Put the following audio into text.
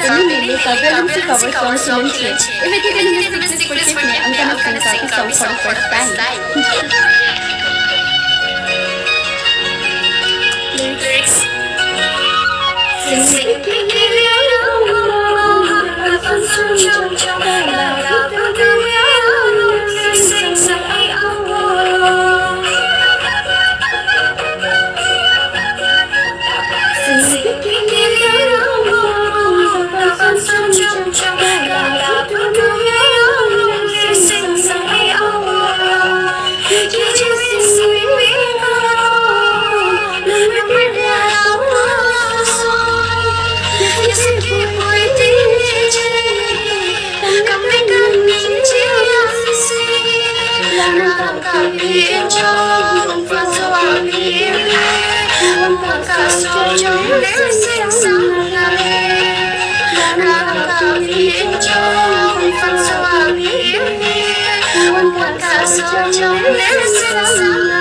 Family Kabbal cover song silently. If it is a secret for me, I'm gonna sing the song for the first time. Lyrics. Hãy subscribe cho kênh Ghiền Mì Gõ để không bỏ lỡ những video hấp dẫn.